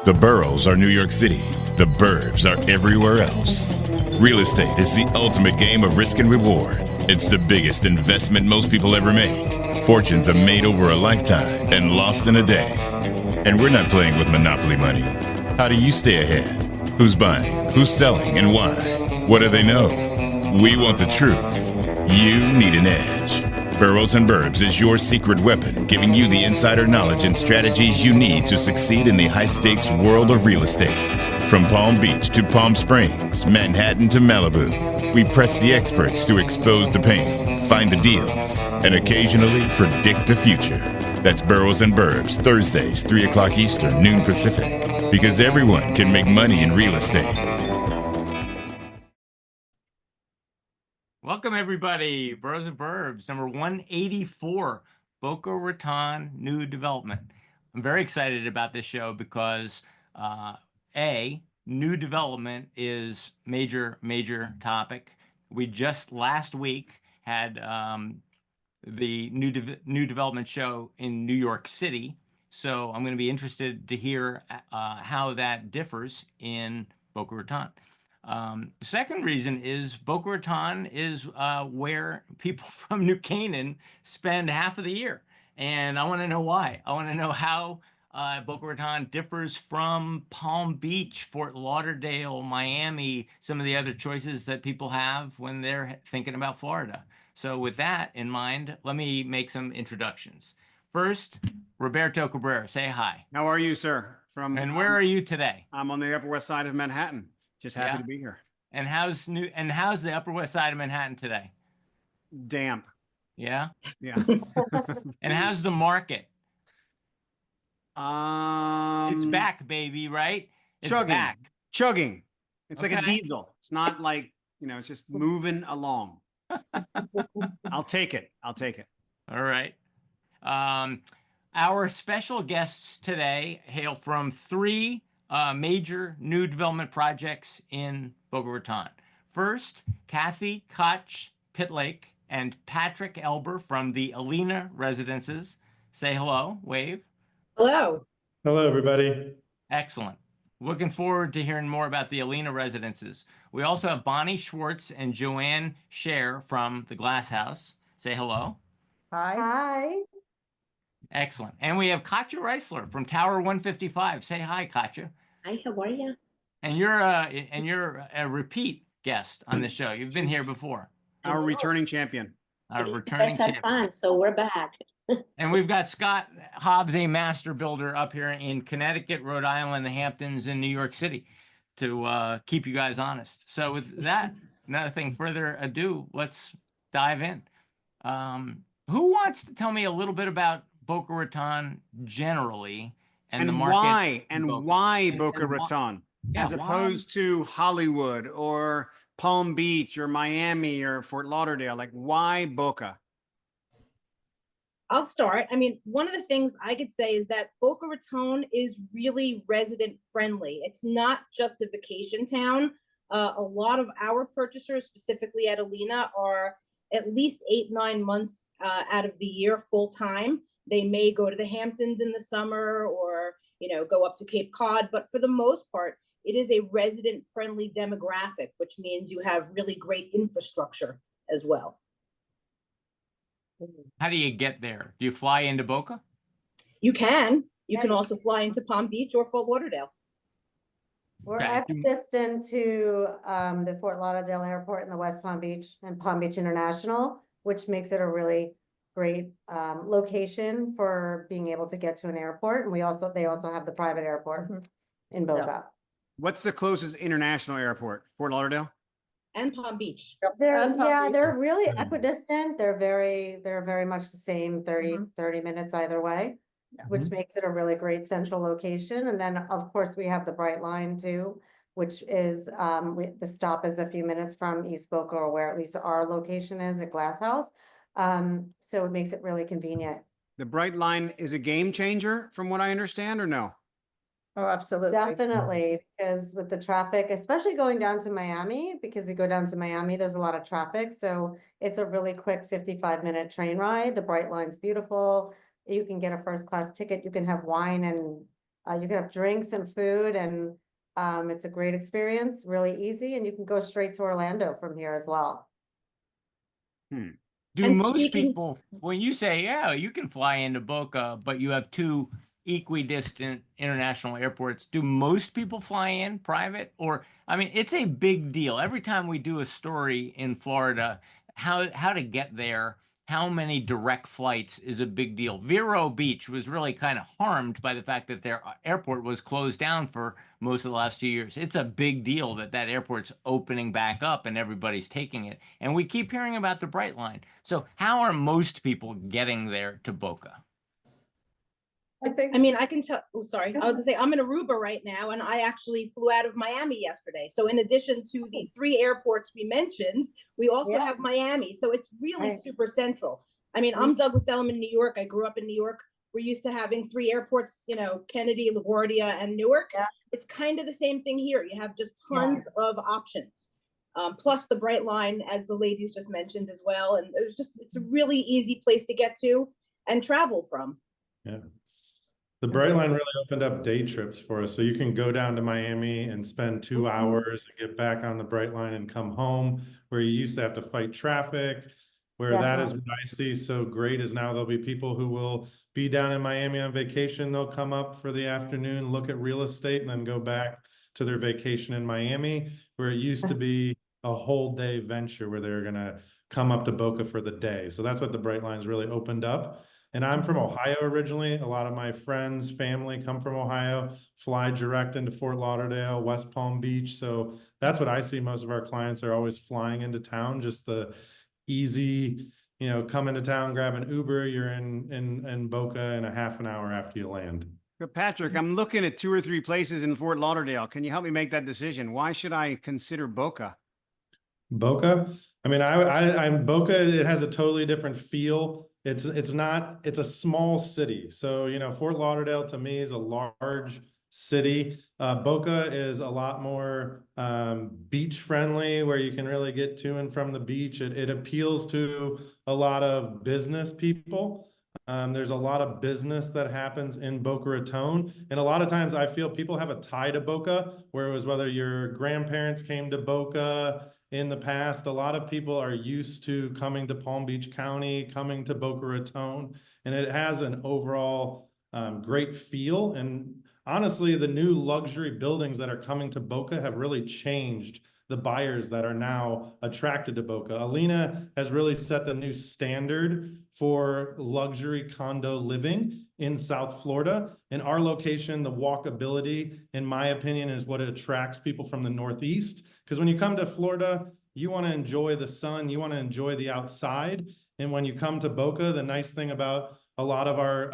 The boroughs are New York City. The burbs are everywhere else. Real estate is the ultimate game of risk and reward. It's the biggest investment most people ever make. Fortunes are made over a lifetime and lost in a day. And we're not playing with monopoly money. How do you stay ahead? Who's buying? Who's selling? And why? What do they know? We want the truth. You need an edge. Boroughs and Burbs is your secret weapon, giving you the insider knowledge and strategies you need to succeed in the high-stakes world of real estate. From Palm Beach to Palm Springs, Manhattan to Malibu, we press the experts to expose the pain, find the deals, and occasionally predict the future. That's Boroughs and Burbs, Thursdays, 3 o'clock Eastern, noon Pacific. Because everyone can make money in real estate. Welcome, everybody. Boroughs and Burbs, number 184, Boca Raton New Development. I'm very excited about this show because, new development is major topic. We just last week had the new development show in New York City. So I'm going to be interested to hear how that differs in Boca Raton. Second reason is Boca Raton is where people from New Canaan spend half of the year. And I want to know why. I want to know how Boca Raton differs from Palm Beach, Fort Lauderdale, Miami, some of the other choices that people have when they're thinking about Florida. So with that in mind, let me make some introductions. First, Roberto Cabrera, say hi. How are you, sir? And where are you today? I'm on the Upper West Side of Manhattan. Just happy to be here. And how's the Upper West Side of Manhattan today? Damp. Yeah? Yeah. And how's the market? It's back, baby, right? It's chugging. back. Chugging. It's Okay. like a diesel. It's not like, it's just moving along. I'll take it. I'll take it. All right. Our special guests today hail from three major new development projects in Boca Raton. First, Kathy, Koch, Pitlake, and Patrick Elber from the Alina residences. Say hello, wave. Hello. Hello, everybody. Excellent. Looking forward to hearing more about the Alina residences. We also have Bonnie Schwartz and Joanne Shaer from the Glass House. Say hello. Hi. Hi. Excellent. And we have Katia Reisler from Tower 155. Say hi, Katia. Hi, how are you? And you're a repeat guest on this show. You've been here before. Our returning champion. Our returning champion. Fun, so we're back. And we've got Scott Hobbs, a master builder up here in Connecticut, Rhode Island, the Hamptons, and New York City to keep you guys honest. So with that, nothing further ado, let's dive in. Who wants to tell me a little bit about Boca Raton generally and the market? Why Boca Raton? Yeah, as opposed to Hollywood or Palm Beach or Miami or Fort Lauderdale? Like, why Boca? I'll start. I mean, one of the things I could say is that Boca Raton is really resident friendly. It's not just a vacation town. A lot of our purchasers, specifically at Alina, are at least 8-9 months out of the year full time. They may go to the Hamptons in the summer or, go up to Cape Cod. But for the most part, it is a resident friendly demographic, which means you have really great infrastructure as well. How do you get there? Do you fly into Boca? You can. You can also fly into Palm Beach or Fort Lauderdale. We're equidistant to the Fort Lauderdale Airport in the West Palm Beach and Palm Beach International, which makes it a really great location for being able to get to an airport. And they also have the private airport in Boca. Yeah. What's the closest international airport? Fort Lauderdale? And Palm Beach. They're really equidistant. They're very much the same 30 minutes either way, which makes it a really great central location. And then of course we have the Bright Line too, which is the stop is a few minutes from East Boca, or where at least our location is at Glass House. So it makes it really convenient. The Bright Line is a game changer from what I understand, or no? Oh, absolutely. Definitely, because with the traffic, especially going down to Miami, because you go down to Miami, there's a lot of traffic. So it's a really quick 55-minute train ride. The Bright Line's beautiful. You can get a first class ticket. You can have wine and You can have drinks and food, and it's a great experience, really easy, and you can go straight to Orlando from here as well. Do And most speaking- people, when you say, yeah, you can fly into Boca, but you have two equidistant international airports, do most people fly in private? Or, I mean, it's a big deal. Every time we do a story in Florida, how to get there, how many direct flights is a big deal. Vero Beach was really kind of harmed by the fact that their airport was closed down for most of the last 2 years. It's a big deal that that airport's opening back up and everybody's taking it. And we keep hearing about the Bright Line. So how are most people getting there to Boca? I mean, I can tell, oh, sorry. I was gonna say, I'm in Aruba right now, and I actually flew out of Miami yesterday. So in addition to the 3 airports we mentioned, we also have Miami. So it's really super central. I mean, I'm Douglas Elliman, New York. I grew up in New York. We're used to having 3 airports, you know, Kennedy, LaGuardia, and Newark. It's kind of the same thing here. You have just tons of options. Plus the Bright Line, as the ladies just mentioned as well. And it's a really easy place to get to and travel from. Yeah. The Bright Line really opened up day trips for us. So you can go down to Miami and spend 2 hours and get back on the Bright Line and come home, where you used to have to fight traffic. Where that is what I see so great is now there'll be people who will be down in Miami on vacation. They'll come up for the afternoon, look at real estate, and then go back to their vacation in Miami, where it used to be a whole day venture where they're going to come up to Boca for the day. So that's what the Bright Line's really opened up. And I'm from Ohio originally. A lot of my friends, family come from Ohio, fly direct into Fort Lauderdale, West Palm Beach. So that's what I see. Most of our clients are always flying into town, just the easy, you know, come into town, grab an Uber, you're in Boca in a half an hour after you land. Patrick, I'm looking at 2 or 3 places in Fort Lauderdale. Can you help me make that decision? Why should I consider Boca? Boca? I mean, I'm Boca, it has a totally different feel. It's a small city. So, you know, Fort Lauderdale to me is a large city. Boca is a lot more beach friendly, where you can really get to and from the beach. It appeals to a lot of business people. There's a lot of business that happens in Boca Raton. And a lot of times I feel people have a tie to Boca, where it was whether your grandparents came to Boca in the past. A lot of people are used to coming to Palm Beach County, coming to Boca Raton, and it has an overall great feel. And honestly, the new luxury buildings that are coming to Boca have really changed the buyers that are now attracted to Boca. Alina has really set the new standard for luxury condo living in South Florida. In our location, the walkability, in my opinion, is what attracts people from the Northeast. Because when you come to Florida, you want to enjoy the sun, you want to enjoy the outside. And when you come to Boca, the nice thing about a lot of our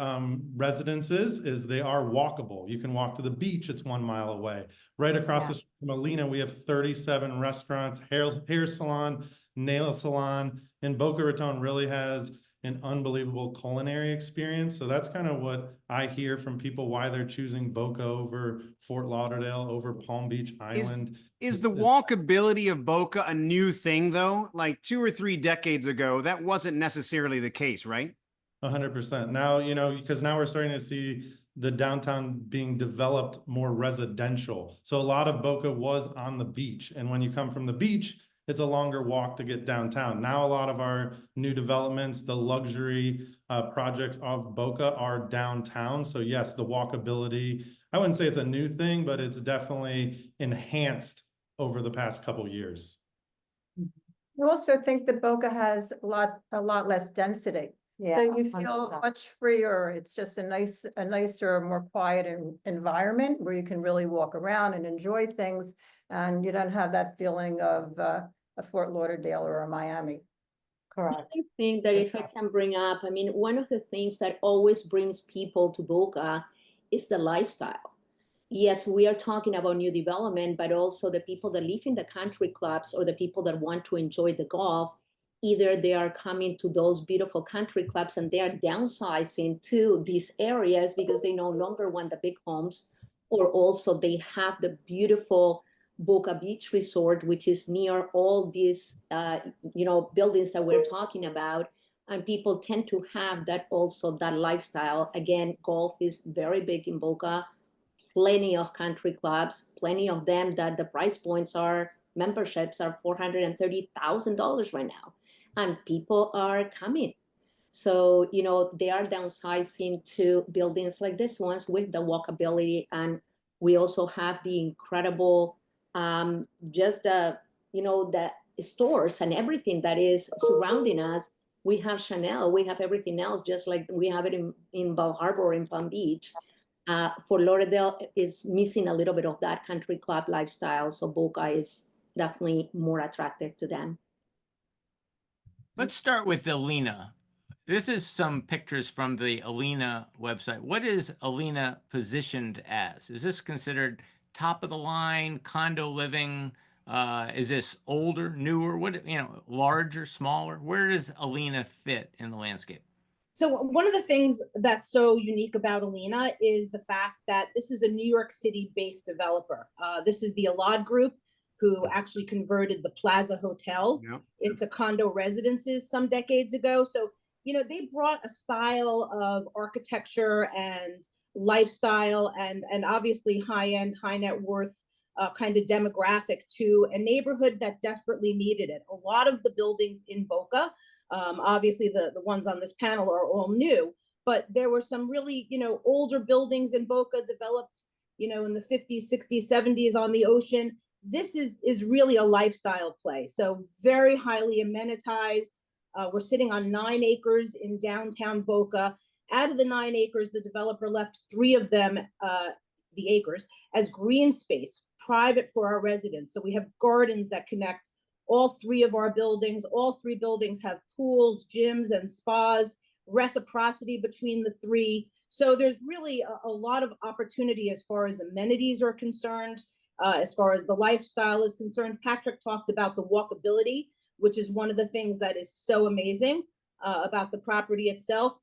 residences is they are walkable. You can walk to the beach, it's 1 mile away. Right across the street from Alina, we have 37 restaurants, hair salon, nail salon, and Boca Raton really has an unbelievable culinary experience. So that's kind of what I hear from people, why they're choosing Boca over Fort Lauderdale, over Palm Beach Island. Is the walkability of Boca a new thing, though? Like 2 or 3 decades ago, that wasn't necessarily the case, right? 100%. Now, you know, because now we're starting to see the downtown being developed more residential. So a lot of Boca was on the beach. And when you come from the beach, it's a longer walk to get downtown. Now, a lot of our new developments, the luxury projects of Boca are downtown. So yes, the walkability, I wouldn't say it's a new thing, but it's definitely enhanced over the past couple of years. I also think that Boca has a lot less density. So you feel 100%. much freer. It's just a nicer, more quiet environment where you can really walk around and enjoy things. And you don't have that feeling of a Fort Lauderdale or a Miami. Correct. I think that if I can bring up, I mean, one of the things that always brings people to Boca is the lifestyle. Yes, we are talking about new development, but also the people that live in the country clubs or the people that want to enjoy the golf. Either they are coming to those beautiful country clubs and they are downsizing to these areas because they no longer want the big homes, or also they have the beautiful Boca Beach Resort, which is near all these, buildings that we're talking about. And people tend to have that also, that lifestyle. Again, golf is very big in Boca. plenty of country clubs, plenty of them that the price points are, memberships are $430,000 right now, and people are coming. So, you know, they are downsizing to buildings like this ones with the walkability. And we also have the incredible, just the, you know, the stores and everything that is surrounding us. We have Chanel, we have everything else, just like we have it in Bal Harbour, in Palm Beach. Fort Lauderdale is missing a little bit of that country club lifestyle. So Boca is definitely more attractive to them. Let's start with Alina. This is some pictures from the Alina website. What is Alina positioned as? Is this considered top of the line, condo living? Is this older, newer? What, you know, larger, smaller? Where does Alina fit in the landscape? So one of the things that's so unique about Alina is the fact that this is a New York City-based developer. This is the Alad Group, who actually converted the Plaza Hotel into condo residences some decades ago. So, you know, they brought a style of architecture and lifestyle and obviously high-end, high net worth kind of demographic to a neighborhood that desperately needed it. A lot of the buildings in Boca, obviously the ones on this panel are all new, but there were some really, you know, older buildings in Boca developed, you know, in the 50s, 60s, 70s on the ocean. This is really a lifestyle play. So very highly amenitized. We're sitting on 9 acres in downtown Boca. Out of the 9 acres, the developer left 3 of them, the acres, as green space, private for our residents. So we have gardens that connect all 3 of our buildings. All 3 buildings have pools, gyms, and spas, reciprocity between the 3. So there's really a lot of opportunity as far as amenities are concerned, as far as the lifestyle is concerned. Patrick talked about the walkability, which is one of the things that is so amazing about the property itself.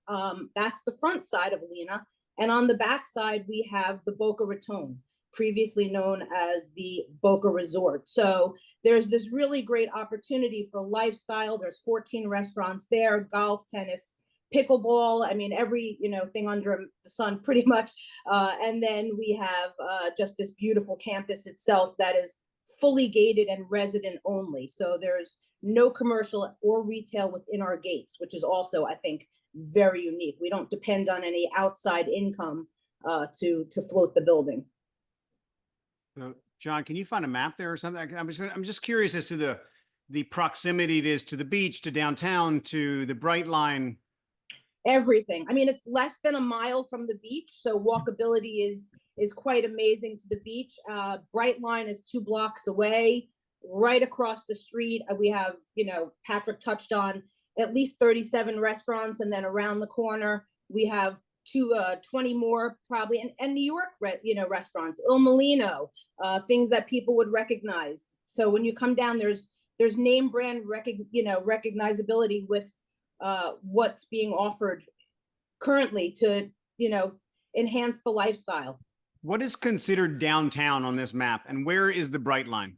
That's the front side of Alina. And on the back side, we have the Boca Raton, previously known as the Boca Resort. So there's this really great opportunity for lifestyle. There's 14 restaurants there, golf, tennis, pickleball. I mean, every, you know, thing under the sun pretty much. And then we have just this beautiful campus itself that is fully gated and resident only. So there's no commercial or retail within our gates, which is also, I think, very unique. We don't depend on any outside income to float the building. So, John, can you find a map there or something? I'm just curious as to the proximity it is to the beach, to downtown, to the Bright Line. Everything. I mean, it's less than a mile from the beach, so walkability is quite amazing to the beach. Bright Line is 2 blocks away. Right across the street, we have, you know, Patrick touched on at least 37 restaurants, and then around the corner we have 20 more probably, and New York, you know, restaurants, Il Molino, things that people would recognize. So when you come down, there's name brand recognizability with what's being offered currently to, you know, enhance the lifestyle. What is considered downtown on this map, and where is the Bright Line?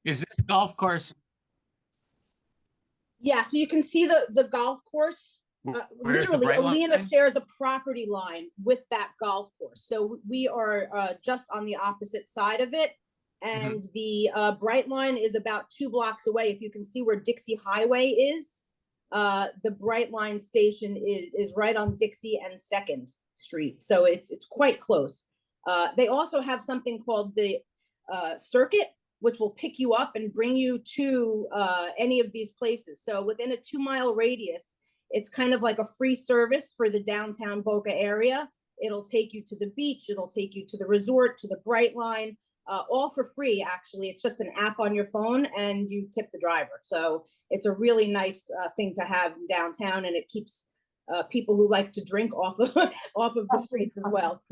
Is this golf course? Yeah, so you can see the golf course. Literally, Alina shares a property line with that golf course. So we are just on the opposite side of it. And the Bright Line is about 2 blocks away. If you can see where Dixie Highway is, the Bright Line station is right on Dixie and 2nd Street. So it's quite close. They also have something called the Circuit, which will pick you up and bring you to any of these places. So within a 2-mile radius, it's kind of like a free service for the downtown Boca area. It'll take you to the beach. It'll take you to the resort, to the Bright Line, all for free, actually. It's just an app on your phone and you tip the driver. So it's a really nice thing to have in downtown, and it keeps people who like to drink off of the streets as well.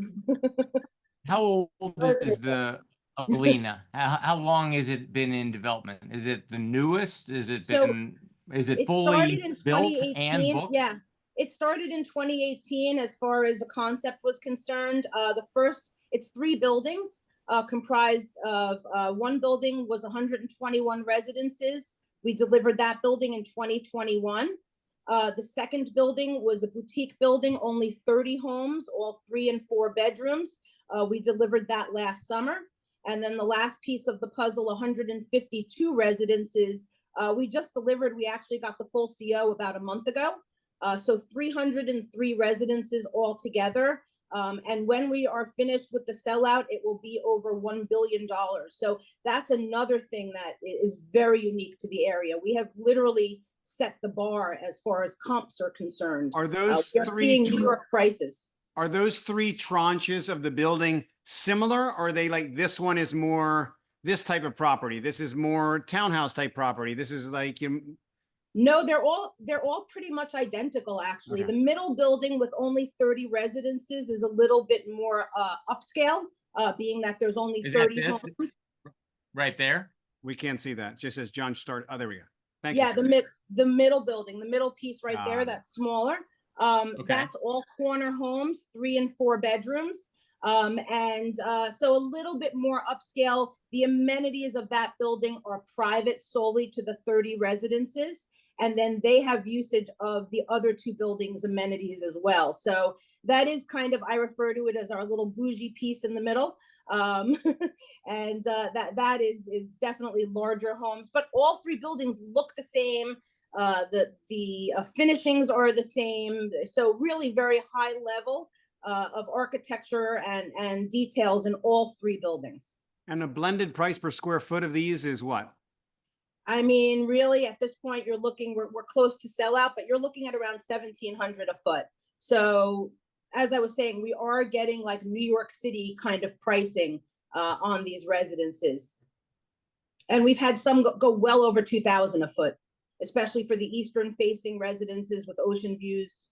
How old is the Alina? How long has it been in development? Is it the newest? Is it fully built and booked? Yeah, it started in 2018 as far as the concept was concerned. It's 3 buildings comprised of 1 building was 121 residences. We delivered that building in 2021. The second building was a boutique building, only 30 homes, all 3 and 4 bedrooms. We delivered that last summer. And then the last piece of the puzzle, 152 residences, we just delivered. We actually got the full CO about a month ago. So 303 residences altogether. And when we are finished with the sellout, it will be over $1 billion. So that's another thing that is very unique to the area. We have literally set the bar as far as comps are concerned. Are those we're three seeing New York prices. Are those 3 tranches of the building similar? Or are they like, this one is more this type of property, this is more townhouse type property, this is like No, they're all pretty much identical, actually. Okay. The middle building with only 30 residences is a little bit more upscale, being that there's only Is 30 that homes. this right there? we can't see that. It just says John started. Oh, there we go. Thank Yeah, you. the middle building, the middle piece right there, Ah. that's smaller. Okay. That's all corner homes, 3 and 4 bedrooms. So a little bit more upscale. The amenities of that building are private solely to the 30 residences. And then they have usage of the other 2 buildings' amenities as well. So that is kind of, I refer to it as our little bougie piece in the middle. That is definitely larger homes, but all 3 buildings look the same. The finishings are the same. So really very high level of architecture and details in all 3 buildings. And the blended price per square foot of these is what? I mean, really, at this point, you're looking, we're close to sellout, but you're looking at around 1,700 a foot. So as I was saying, we are getting like New York City kind of pricing on these residences. And we've had some go well over 2,000 a foot, especially for the eastern facing residences with ocean views.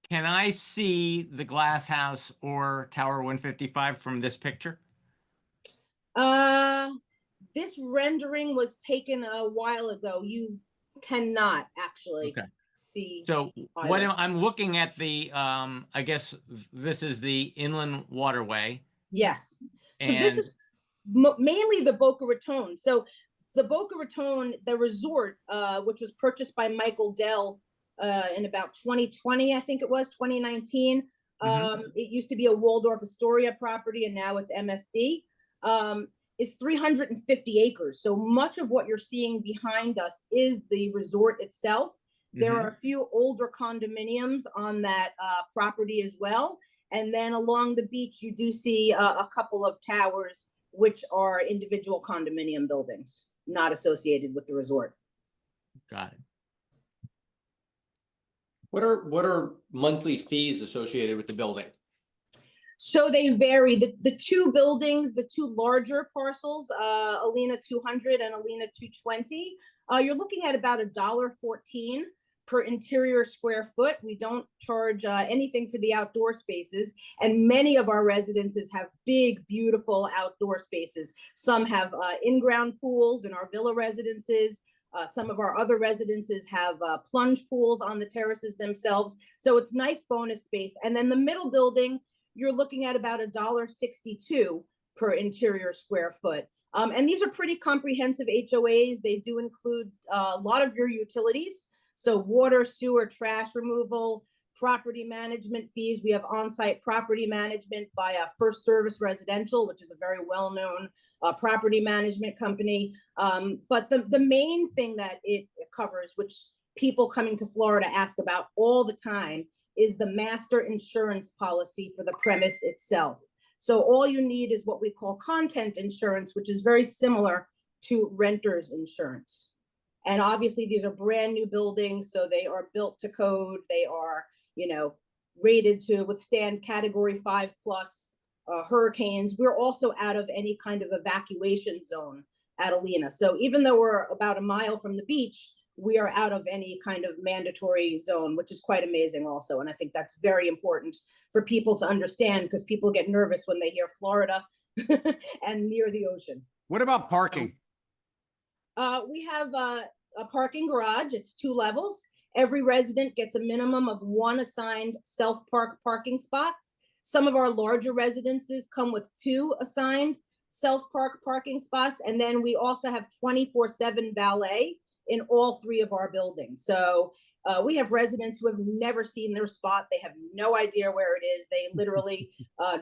Can I see the glass house or Tower 155 from this picture? This rendering was taken a while ago. You cannot actually see. So what I'm looking at the, I guess this is the inland waterway. Yes. So this is mainly the Boca Raton. So the Boca Raton, the resort, which was purchased by Michael Dell in about 2020, I think it was 2019. It used to be a Waldorf Astoria property, and now it's MSD. Is 350 acres. So much of what you're seeing behind us is the resort itself. There are a few older condominiums on that property as well. And then along the beach, you do see a couple of towers, which are individual condominium buildings, not associated with the resort. Got it. What are monthly fees associated with the building? So they vary. The 2 buildings, the 2 larger parcels, Alina 200 and Alina 220, you're looking at about $1.14 per interior square foot. We don't charge anything for the outdoor spaces. And many of our residences have big, beautiful outdoor spaces. Some have in-ground pools in our villa residences. Some of our other residences have plunge pools on the terraces themselves. So it's nice bonus space. And then the middle building, you're looking at about $1.62 per interior square foot. And these are pretty comprehensive HOAs. They do include a lot of your utilities. So water, sewer, trash removal, property management fees. We have on-site property management by First Service Residential, which is a very well-known property management company. But the main thing that it covers, which people coming to Florida ask about all the time, is the master insurance policy for the premise itself. So all you need is what we call content insurance, which is very similar to renter's insurance. And obviously these are brand new buildings, so they are built to code. They are, rated to withstand category 5+ hurricanes. We're also out of any kind of evacuation zone at Alina. So even though we're about a mile from the beach, we are out of any kind of mandatory zone, which is quite amazing also. And I think that's very important for people to understand, because people get nervous when they hear Florida and near the ocean. What about parking? We have a parking garage. It's 2 levels. Every resident gets a minimum of 1 assigned self-park parking spots. Some of our larger residences come with 2 assigned self-park parking spots. And then we also have 24/7 valet in all 3 of our buildings. So we have residents who have never seen their spot. They have no idea where it is. They literally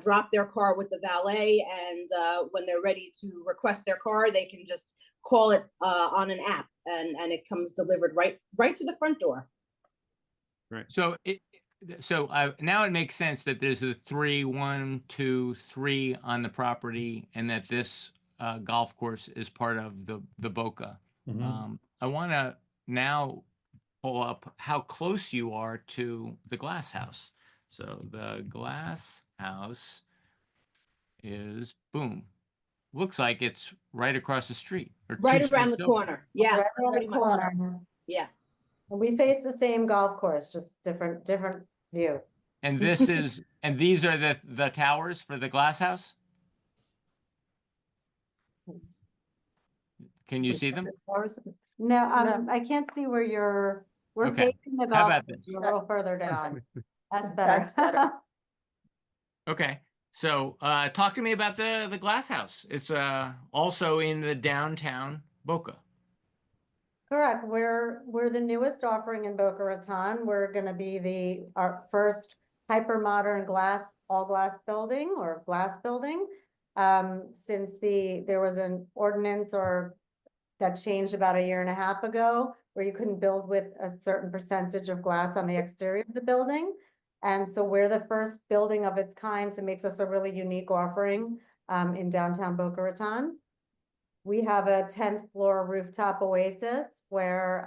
drop their car with the valet, and when they're ready to request their car, they can just call it on an app, and it comes delivered right to the front door. Right. So now it makes sense that there's a 1, 2, 3 on the property, and that this golf course is part of the Boca. Mhm. I want to now pull up how close you are to the glass house. So the glass house is, boom, looks like it's right across the street, or Right 2 around streets the over. corner. Yeah, Right around pretty the much. corner. Yeah. We face the same golf course, just different view. And this is, and these are the towers for the glass house? Can you see them? No, No. I can't see where we're Okay. facing the How golf about course. this? You're a little further down. That's better. That's better. Okay. So talk to me about the glass house. It's also in the downtown Boca. Correct. We're the newest offering in Boca Raton. We're going to be our first hyper modern all glass building or glass building. Since there was an ordinance that changed about 1.5 years ago, where you couldn't build with a certain percentage of glass on the exterior of the building. And so we're the first building of its kind, so it makes us a really unique offering in downtown Boca Raton. We have a 10th floor rooftop oasis where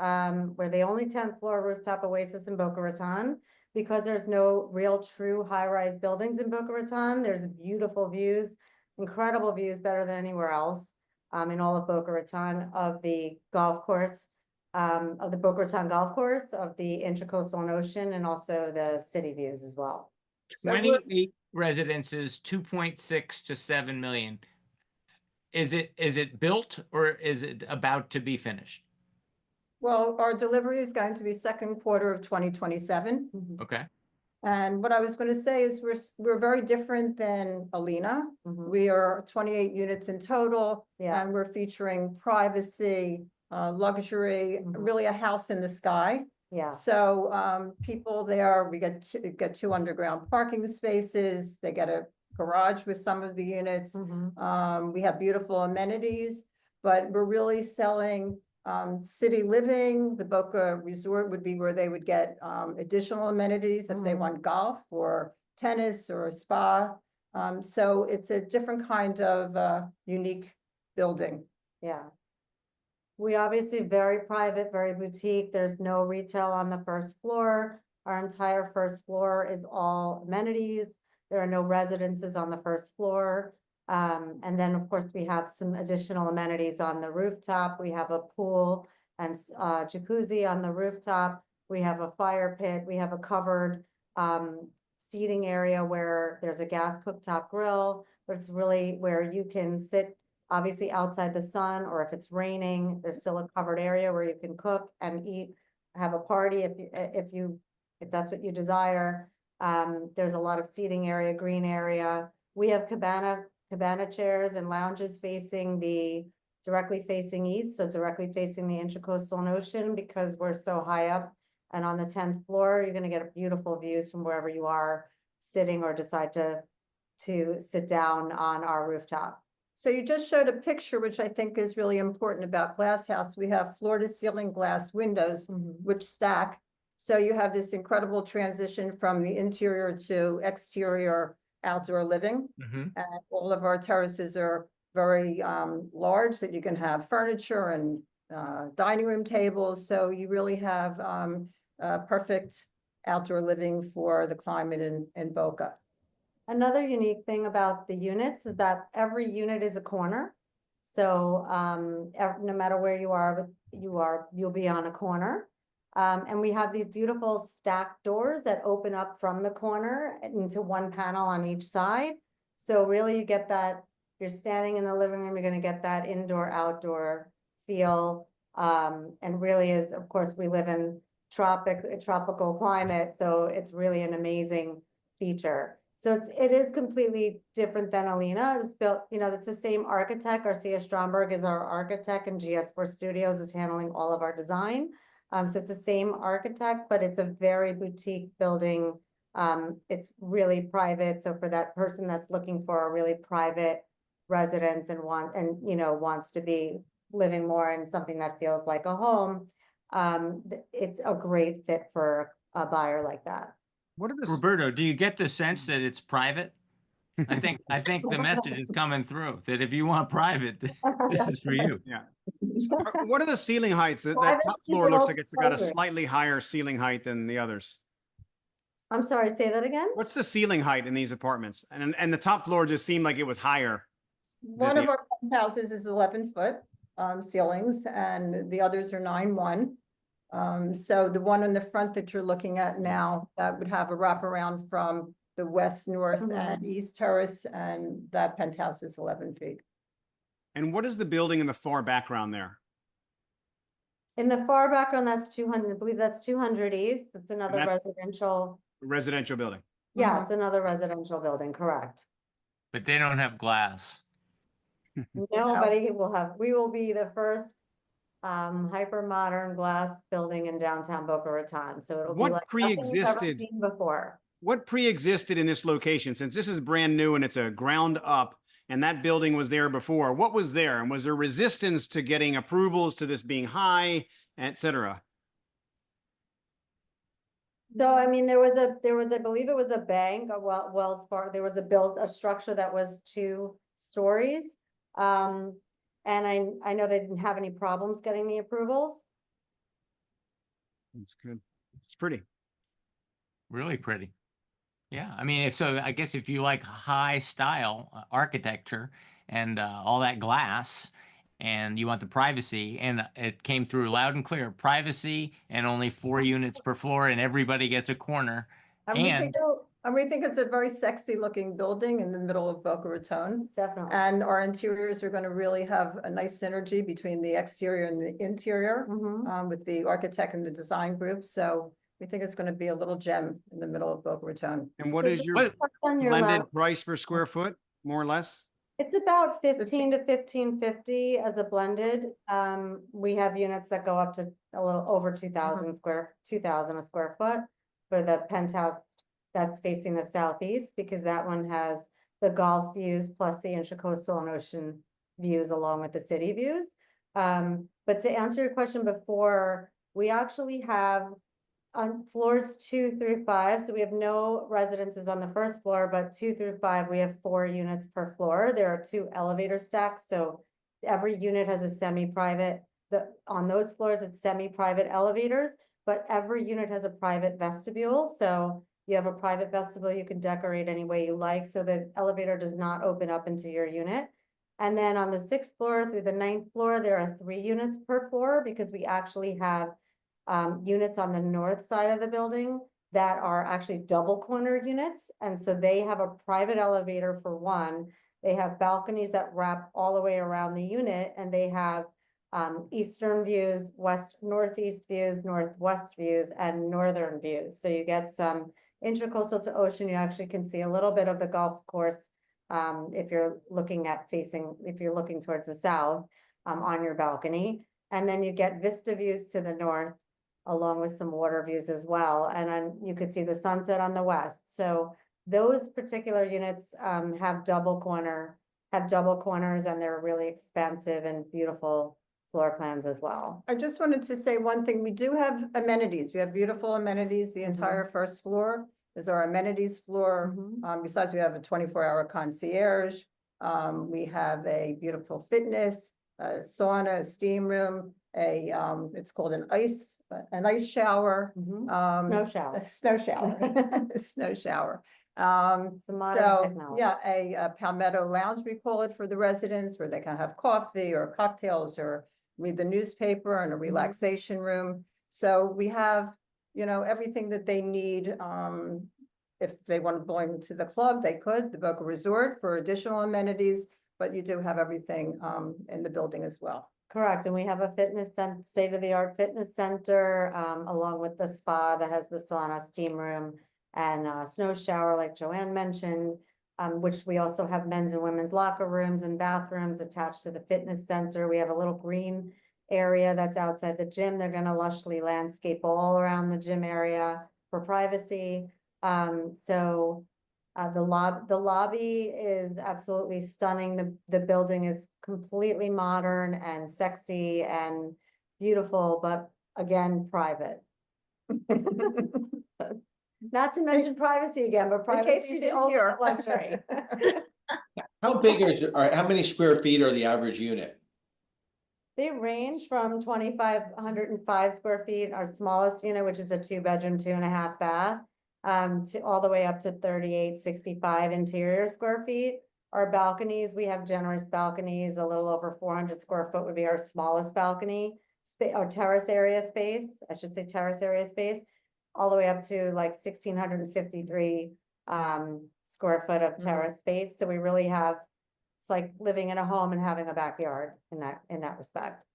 we're the only 10th floor rooftop oasis in Boca Raton, because there's no real true high-rise buildings in Boca Raton. There's beautiful views, incredible views, better than anywhere else in all of Boca Raton, of the golf course, of the Boca Raton golf course, of the Intracoastal Ocean, and also the city views as well. 28 residences, 2.6 to 7 million. Is it built, or is it about to be finished? Well, our delivery is going to be second quarter of 2027. Okay. And what I was going to say is we're very different than Alina. We are 28 units in total, Yeah. and we're featuring privacy, luxury, really a house in the sky. Yeah. So people there, we get 2 underground parking spaces. They get a garage with some of the units. We have beautiful amenities, but we're really selling city living. The Boca Resort would be where they would get additional amenities if they want golf or tennis or a spa. So it's a different kind of unique building. Yeah. We obviously very private, very boutique. There's no retail on the first floor. Our entire first floor is all amenities. There are no residences on the first floor. And then, of course, we have some additional amenities on the rooftop. We have a pool and jacuzzi on the rooftop. We have a fire pit. We have a covered seating area where there's a gas cooktop grill, but it's really where you can sit, obviously outside the sun, or if it's raining, there's still a covered area where you can cook and eat, have a party if that's what you desire. There's a lot of seating area, green area. We have cabana chairs and lounges directly facing east, so directly facing the Intracoastal Ocean, because we're so high up. And on the 10th floor, you're going to get beautiful views from wherever you are sitting or decide to sit down on our rooftop. So you just showed a picture, which I think is really important about Glass House. We have floor to ceiling glass windows, which stack. So you have this incredible transition from the interior to exterior outdoor living. And all of our terraces are very large, that you can have furniture and dining room tables. So you really have perfect outdoor living for the climate in Boca. Another unique thing about the units is that every unit is a corner. So no matter where you are, you'll be on a corner. And we have these beautiful stacked doors that open up from the corner into one panel on each side. So really you get that, you're standing in the living room, you're going to get that indoor, outdoor feel. And really is, of course, we live in tropical climate. So it's really an amazing feature. So it is completely different than Alina. It's built, it's the same architect. Garcia Stromberg is our architect, and GS4 Studios is handling all of our design. So it's the same architect, but it's a very boutique building. It's really private. So for that person that's looking for a really private residence and wants to be living more in something that feels like a home, it's a great fit for a buyer like that. What are the Roberto, do you get the sense that it's private? I think the message is coming through that if you want private, this is for you. Yeah. What are the ceiling heights? That Private top floor looks studio like it's got a pleasure. slightly higher ceiling height than the others. I'm sorry, say that again? What's the ceiling height in these apartments? And the top floor just seemed like it was higher. One of our houses is 11-foot ceilings, and the others are 9-1. So the one on the front that you're looking at now, that would have a wraparound from the west, north, and east terrace, and that penthouse is 11 feet. And what is the building in the far background there? In the far background, that's 200, I believe that's 200 East. It's another that's- residential. Residential building. Yeah, it's another residential building, correct. But they don't have glass. Nobody will have, we will be the first hyper modern glass building in downtown Boca Raton. So it'll What be like nothing you've ever pre-existed? seen before. What pre-existed in this location? Since this is brand new and it's a ground up, and that building was there before, what was there? And was there resistance to getting approvals to this being high, et cetera? So, I mean, there was, I believe it was a bank, Wells Fargo, there was a structure that was 2 stories. And I know they didn't have any problems getting the approvals. That's good. It's pretty. Really pretty. Yeah, I mean, so I guess if you like high style architecture and all that glass, and you want the privacy, and it came through loud and clear, privacy and only 4 units per floor, and everybody gets a corner. And we think it's a very sexy looking building in the middle of Boca Raton. Definitely. And our interiors are going to really have a nice synergy between the exterior and the interior with the architect and the design group. So we think it's going to be a little gem in the middle of Boca Raton. And what So is just your touch on your blended left. price per square foot, more or less? It's about 15 to 1550 as a blended. We have units that go up to a little over 2,000 a square foot for the penthouse that's facing the southeast, because that one has the golf views plus the intracoastal and ocean views along with the city views. But to answer your question before, we actually have on floors 2 through 5, so we have no residences on the first floor, but 2 through 5, we have 4 units per floor. There are 2 elevator stacks, so every unit has a semi-private. On those floors, it's semi-private elevators, but every unit has a private vestibule. So you have a private vestibule you can decorate any way you like, so the elevator does not open up into your unit. And then on the 6th floor through the 9th floor, there are 3 units per floor, because we actually have units on the north side of the building that are actually double corner units. And so they have a private elevator for one. They have balconies that wrap all the way around the unit, and they have eastern views, northeast views, northwest views, and northern views. So you get some intracoastal to ocean. You actually can see a little bit of the golf course if you're looking towards the south on your balcony. And then you get vista views to the north, along with some water views as well. And then you could see the sunset on the west. So those particular units have double corners, and they're really expansive and beautiful floor plans as well. I just wanted to say one thing. We do have amenities. We have beautiful amenities. The entire first floor is our amenities floor. Besides, we have a 24-hour concierge. We have a beautiful fitness, sauna, a steam room, it's called an ice shower, Snow shower. snow shower, snow shower. The modern technology. Yeah, a palmetto lounge, we call it, for the residents, where they can have coffee or cocktails or read the newspaper, and a relaxation room. So we have, everything that they need. If they want to belong to the club, they could, the Boca Resort, for additional amenities, but you do have everything in the building as well. Correct, and we have a state-of-the-art fitness center, along with the spa that has the sauna, steam room, and snow shower, like Joanne mentioned, which we also have men's and women's locker rooms and bathrooms attached to the fitness center. We have a little green area that's outside the gym. They're gonna lushly landscape all around the gym area for privacy. So the lobby is absolutely stunning. The building is completely modern and sexy and beautiful, but again, private. Not to mention privacy again, but In case privacy you is the didn't hear. ultimate luxury. How big or how many square feet are the average unit? They range from 2,505 square feet, our smallest unit, which is a 2-bedroom, 2.5 bath, to all the way up to 3,865 interior square feet. Our balconies, we have generous balconies, a little over 400 square foot would be our smallest balcony, or terrace area space, I should say terrace area space, all the way up to like 1,653 square foot of terrace space. So we really have, it's like living in a home and having a backyard in that respect.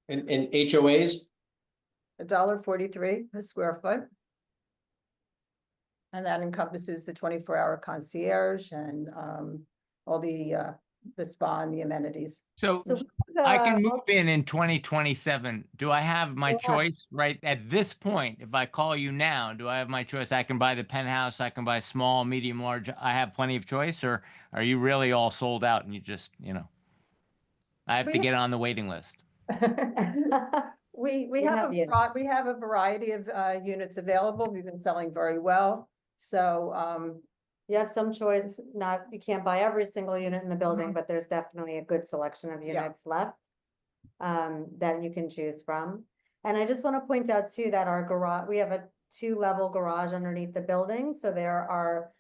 And HOAs? $1.43 per square foot. And that encompasses the 24-hour concierge and all the spa and the amenities. So I can move in 2027. Do I have my choice right at this point? If I call you now, do I have my choice? I can buy the penthouse, I can buy small, medium, large. I have plenty of choice, or are you really all sold out and you just, I have to get on the waiting list? We have a variety of units available. We've been selling very well. So you have some choice, you can't buy every single unit in the building, but there's definitely a good selection of units left that you can choose from. And I just want to point out too that our garage, we have a 2-level garage underneath the building. So there are,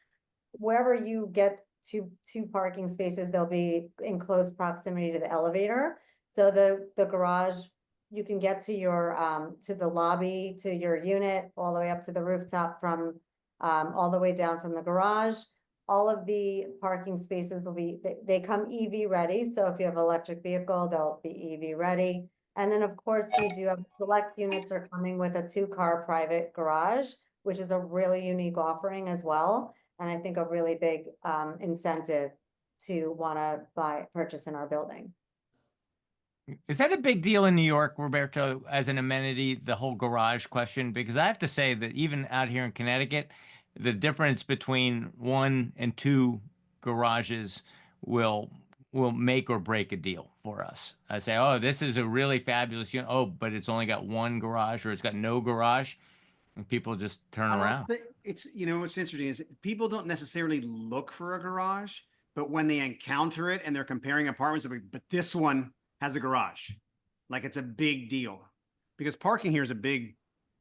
wherever you get two parking spaces, they'll be in close proximity to the elevator. So the garage, you can get to your to the lobby, to your unit, all the way up to the rooftop from all the way down from the garage. All of the parking spaces will be, they come EV ready. So if you have an electric vehicle, they'll be EV ready. And then of course we do have select units are coming with a 2-car private garage, which is a really unique offering as well. And I think a really big incentive to want to purchase in our building. Is that a big deal in New York, Roberto, as an amenity, the whole garage question? Because I have to say that even out here in Connecticut, the difference between 1 and 2 garages will make or break a deal for us. I say, oh, this is a really fabulous unit. Oh, but it's only got 1 garage, or it's got no garage. And people just turn around. It's, what's interesting is people don't necessarily look for a garage, but when they encounter it and they're comparing apartments, they're like, but this one has a garage. Like it's a big deal because parking here is a big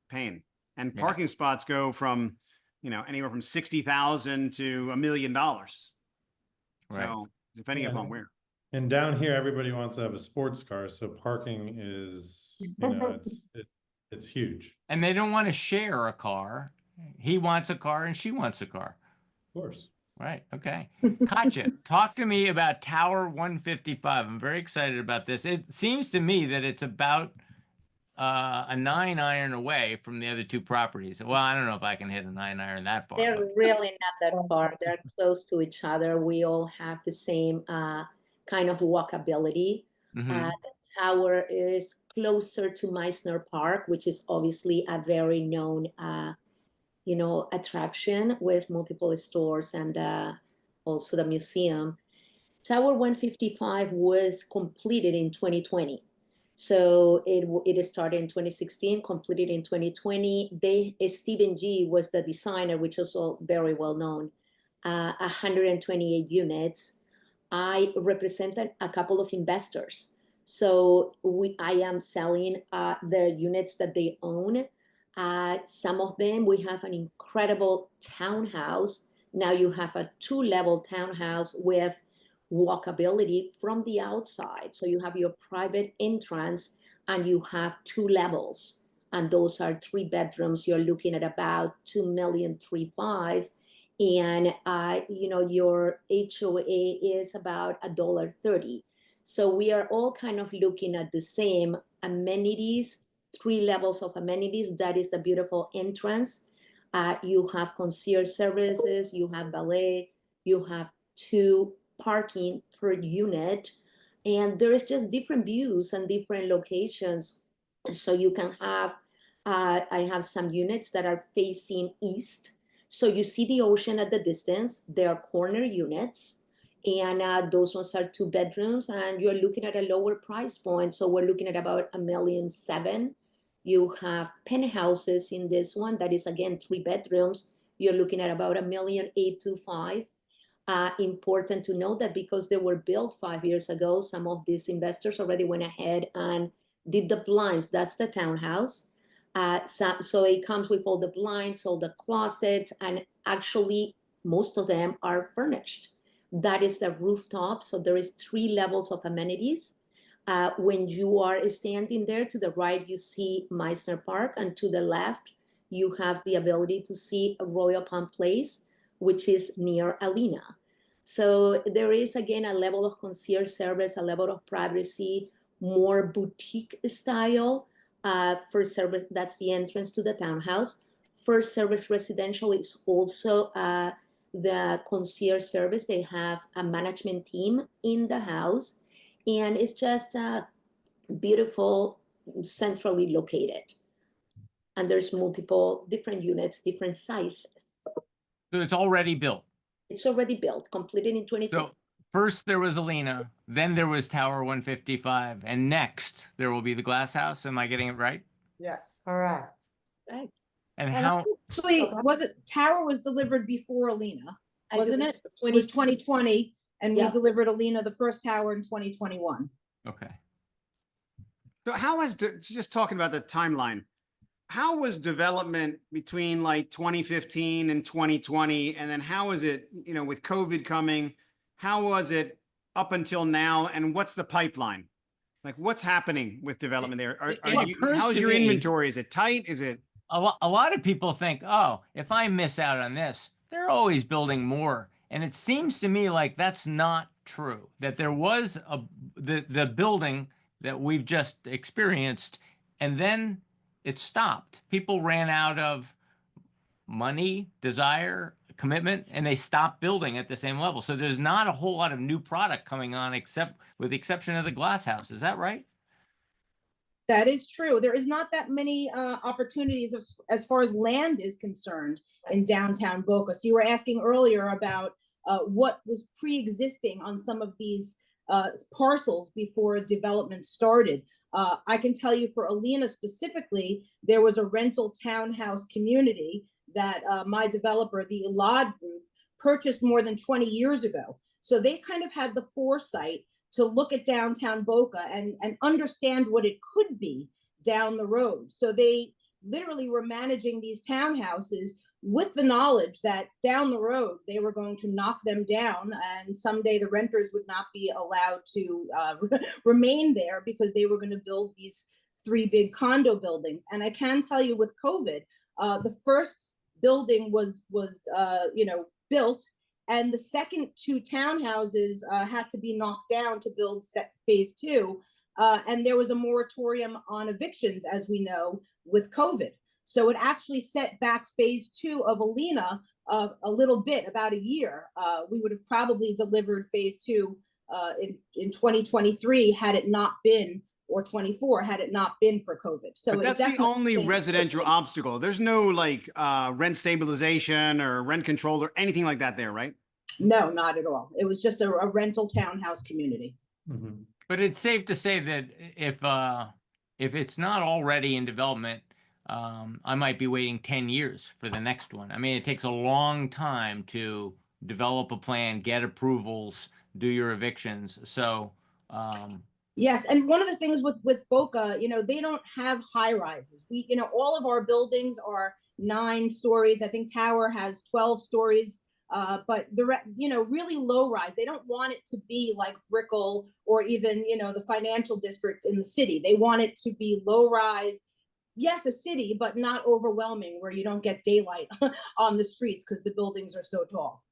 pain, and parking spots go from, anywhere from $60,000 to $1 million. Right. So depending upon where. And down here, everybody wants to have a sports car. So parking is, it's huge. And they don't want to share a car. He wants a car and she wants a car. Of course. Right. Okay. Katia, talk to me about Tower 155. I'm very excited about this. It seems to me that it's about a 9-iron away from the other 2 properties. Well, I don't know if I can hit a 9-iron that far. They're really not that far. They're close to each other. We all have the same kind of walkability. The tower is closer to Meisner Park, which is obviously a very known attraction with multiple stores and also the museum. Tower 155 was completed in 2020. So it started in 2016, completed in 2020. Stephen G was the designer, which is also very well known. 128 units. I represented a couple of investors. So I am selling the units that they own. Some of them, we have an incredible townhouse. Now you have a 2-level townhouse with walkability from the outside. So you have your private entrance and you have 2 levels. And those are 3 bedrooms. You're looking at about $2,350,000. And, your HOA is about $1.30. So we are all kind of looking at the same amenities, 3 levels of amenities. That is the beautiful entrance. You have concierge services, you have valet, you have 2 parking per unit, and there is just different views and different locations. So you can have, I have some units that are facing east. So you see the ocean at the distance. They are corner units. And those ones are 2 bedrooms, and you're looking at a lower price point. So we're looking at about $1.7 million. You have penthouses in this one that is, again, 3 bedrooms. You're looking at about $1.825 million. Important to note that because they were built 5 years ago, some of these investors already went ahead and did the blinds. That's the townhouse. So it comes with all the blinds, all the closets, and actually most of them are furnished. That is the rooftop. So there is 3 levels of amenities. When you are standing there, to the right, you see Meisner Park, and to the left, you have the ability to see Royal Palm Place, which is near Alina. So there is, again, a level of concierge service, a level of privacy, more boutique style. For service, that's the entrance to the townhouse. First Service Residential is also the concierge service. They have a management team in the house, and it's just beautiful, centrally located. And there's multiple different units, different sizes. So it's already built. It's already built, completed in 2020. So first there was Alina, then there was Tower 155, and next there will be the Glass House. Am I getting it right? Yes. Correct. Right. And And how? actually, Tower was delivered before Alina, I wasn't did it? It was 2020, and we Yeah. delivered Alina, the first tower, in 2021. Okay. So how was, just talking about the timeline, how was development between like 2015 and 2020? And then how was it, with COVID coming, how was it up until now? And what's the pipeline? Like, what's happening with development there? How's your inventory? Is it tight? Is it? A lot of people think, oh, if I miss out on this, they're always building more. And it seems to me like that's not true, that there was the building that we've just experienced, and then it stopped. People ran out of money, desire, commitment, and they stopped building at the same level. So there's not a whole lot of new product coming on, except with the exception of the Glass House. Is that right? That is true. There is not that many opportunities as far as land is concerned in downtown Boca. So you were asking earlier about what was pre-existing on some of these parcels before development started. I can tell you for Alina specifically, there was a rental townhouse community that my developer, the Elad Group, purchased more than 20 years ago. So they kind of had the foresight to look at downtown Boca and understand what it could be down the road. So they literally were managing these townhouses with the knowledge that down the road, they were going to knock them down, and someday the renters would not be allowed to remain there because they were going to build these 3 big condo buildings. And I can tell you with COVID, the first building was built, and the second 2 townhouses had to be knocked down to build phase 2. And there was a moratorium on evictions, as we know, with COVID. So it actually set back phase 2 of Alina a little bit, about a year. We would have probably delivered phase 2 in 2023 had it not been, or 24 had it not been for COVID. So but that's the only residential obstacle. There's no like rent stabilization or rent control or anything like that there, right? No, not at all. It was just a rental townhouse community. Mhm. But it's safe to say that if it's not already in development, I might be waiting 10 years for the next one. I mean, it takes a long time to develop a plan, get approvals, do your evictions. So, yes, and one of the things with Boca, they don't have high rises. We, all of our buildings are 9 stories. I think Tower has 12 stories. But really low rise. They don't want it to be like Brickell or even, the financial district in the city. They want it to be low rise. Yes, a city, but not overwhelming where you don't get daylight on the streets because the buildings are so tall.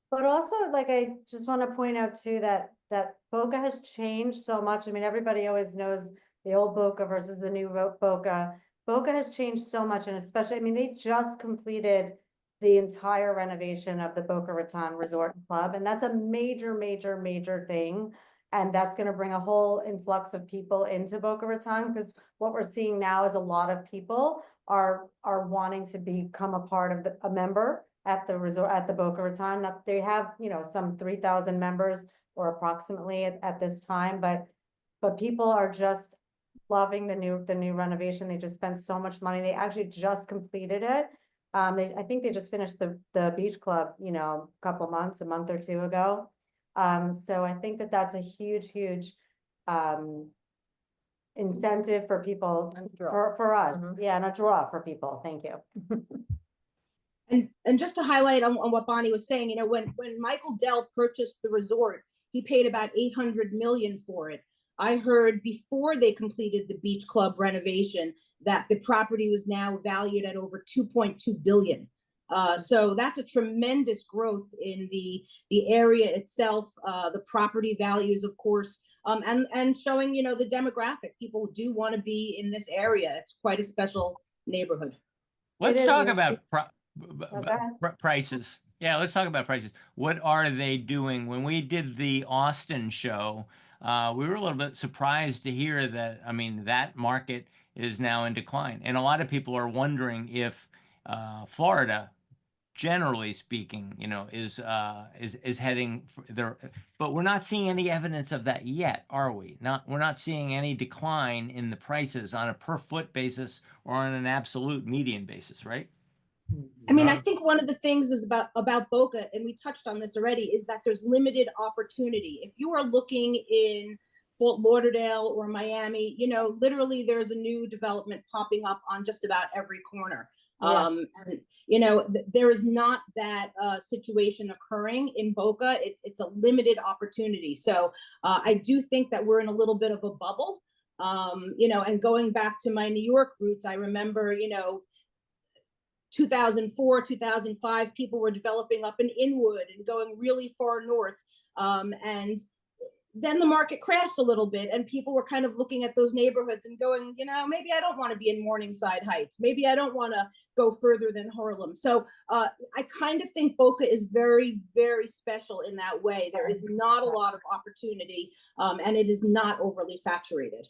But also, like, I just want to point out too that Boca has changed so much. I mean, everybody always knows the old Boca versus the new Boca, Boca has changed so much, and especially, I mean, they just completed the entire renovation of the Boca Raton Resort and Club, and that's a major, major, major thing. And that's gonna bring a whole influx of people into Boca Raton, because what we're seeing now is a lot of people are wanting to become a part of a member at the resort, at the Boca Raton. They have, you know, some 3,000 members or approximately at this time, but people are just loving the new renovation. They just spent so much money. They actually just completed it. I think they just finished the beach club, you know, a month or two ago. So I think that's a huge incentive for people, And draw. for us. Mhm. Yeah, and a draw for people. Thank you. And just to highlight on what Bonnie was saying, you know, when Michael Dell purchased the resort, he paid about 800 million for it. I heard before they completed the beach club renovation that the property was now valued at over 2.2 billion. So that's a tremendous growth in the area itself, the property values, of course, and showing, you know, the demographic. People do want to be in this area. It's quite a special neighborhood. Let's is, talk yeah. about go ahead. prices. Yeah, let's talk about prices. What are they doing? When we did the Austin show, we were a little bit surprised to hear that, I mean, that market is now in decline. And a lot of people are wondering if Florida, generally speaking, you know, is heading there. But we're not seeing any evidence of that yet, are we? We're not seeing any decline in the prices on a per foot basis or on an absolute median basis, right? I mean, I think one of the things is about Boca, and we touched on this already, is that there's limited opportunity. If you are looking in Fort Lauderdale or Miami, you know, literally there's a new development popping up on just about every corner. Yeah. And you know, there is not that situation occurring in Boca. It's a limited opportunity. So I do think that we're in a little bit of a bubble. You know, and going back to my New York roots, I remember, you know, 2004, 2005, people were developing up in Inwood and going really far north. And then the market crashed a little bit, and people were kind of looking at those neighborhoods and going, you know, maybe I don't want to be in Morningside Heights. Maybe I don't want to go further than Harlem. So I kind of think Boca is very, very special in that way. There is not a lot of opportunity, and it is not overly saturated.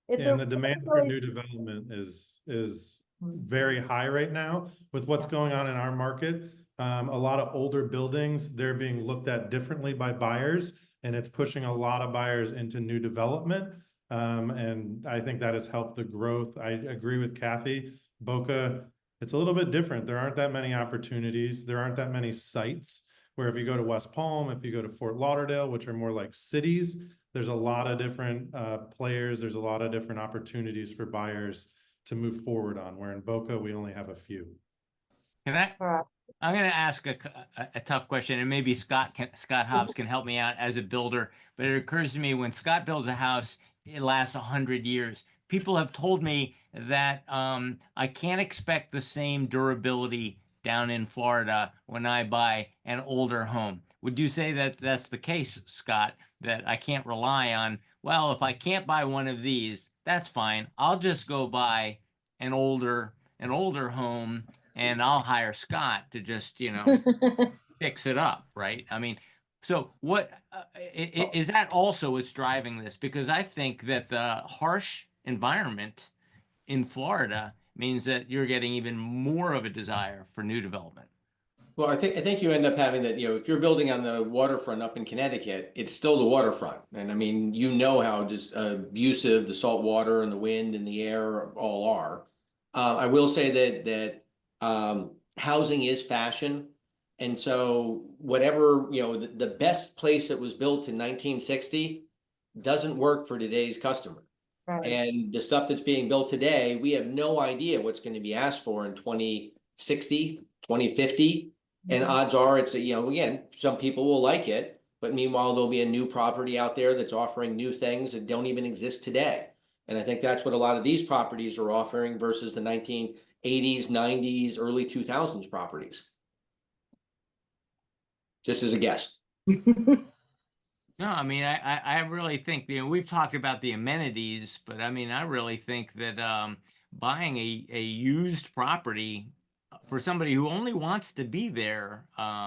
And the demand for new development is very high right now with what's going on in our market. A lot of older buildings, they're being looked at differently by buyers, and it's pushing a lot of buyers into new development. And I think that has helped the growth. I agree with Kathy. Boca, it's a little bit different. There aren't that many opportunities. There aren't that many sites where if you go to West Palm, if you go to Fort Lauderdale, which are more like cities, there's a lot of different players. There's a lot of different opportunities for buyers to move forward on, where in Boca, we only have a few. I'm going to ask a tough question, and maybe Scott Hobbs can help me out as a builder. But it occurs to me, when Scott builds a house, it lasts 100 years. People have told me that I can't expect the same durability down in Florida when I buy an older home. Would you say that that's the case, Scott, that I can't rely on, well, if I can't buy one of these, that's fine. I'll just go buy an older home, and I'll hire Scott to just, you know, fix it up, right? I mean, so what is that also what's driving this? Because I think that the harsh environment in Florida means that you're getting even more of a desire for new development. Well, I think you end up having that, you know, if you're building on the waterfront up in Connecticut, it's still the waterfront. And I mean, you know how just abusive the salt water and the wind and the air all are. I will say that housing is fashion. And so whatever, you know, the best place that was built in 1960 doesn't work for today's customer. Right. And the stuff that's being built today, we have no idea what's going to be asked for in 2060, 2050. And odds are it's, you know, again, some people will like it, but meanwhile, there'll be a new property out there that's offering new things that don't even exist today. And I think that's what a lot of these properties are offering versus the 1980s, 90s, early 2000s properties. Just as a guess. No, I mean, I really think, you know, we've talked about the amenities, but I mean, I really think that buying a used property for somebody who only wants to be there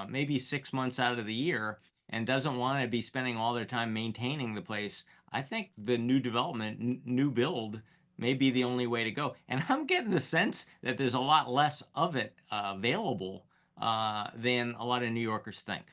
maybe 6 months out of the year and doesn't want to be spending all their time maintaining the place, I think the new development, new build may be the only way to go. And I'm getting the sense that there's a lot less of it available than a lot of New Yorkers think.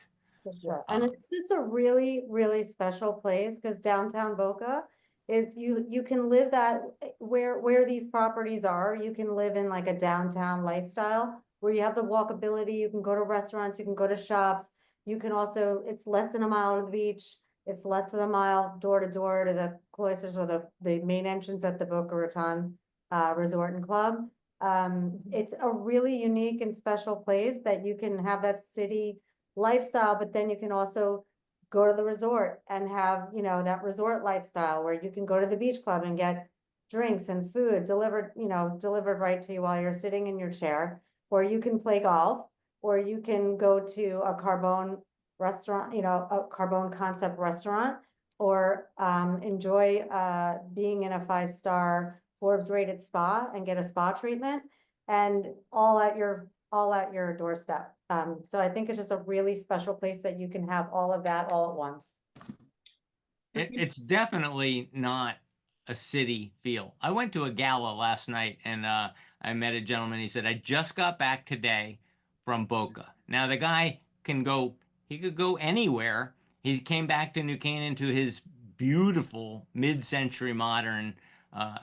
Sure. And it's just a really, really special place because downtown Boca is you can live that where these properties are, you can live in like a downtown lifestyle where you have the walkability, you can go to restaurants, you can go to shops, you can also, it's less than a mile to the beach, it's less than a mile door to door to the cloisters or the main entrance at the Boca Raton Resort and Club. It's a really unique and special place that you can have that city lifestyle, but then you can also go to the resort and have, you know, that resort lifestyle where you can go to the beach club and get drinks and food delivered, you know, delivered right to you while you're sitting in your chair, or you can play golf, or you can go to a Carbone restaurant, you know, a Carbone concept restaurant, or enjoy being in a 5-star Forbes rated spa and get a spa treatment, and all at your doorstep. So I think it's just a really special place that you can have all of that all at once. It's definitely not a city feel. I went to a gala last night and I met a gentleman. He said, I just got back today from Boca. Now the guy he could go anywhere. He came back to New Canaan to his beautiful mid-century modern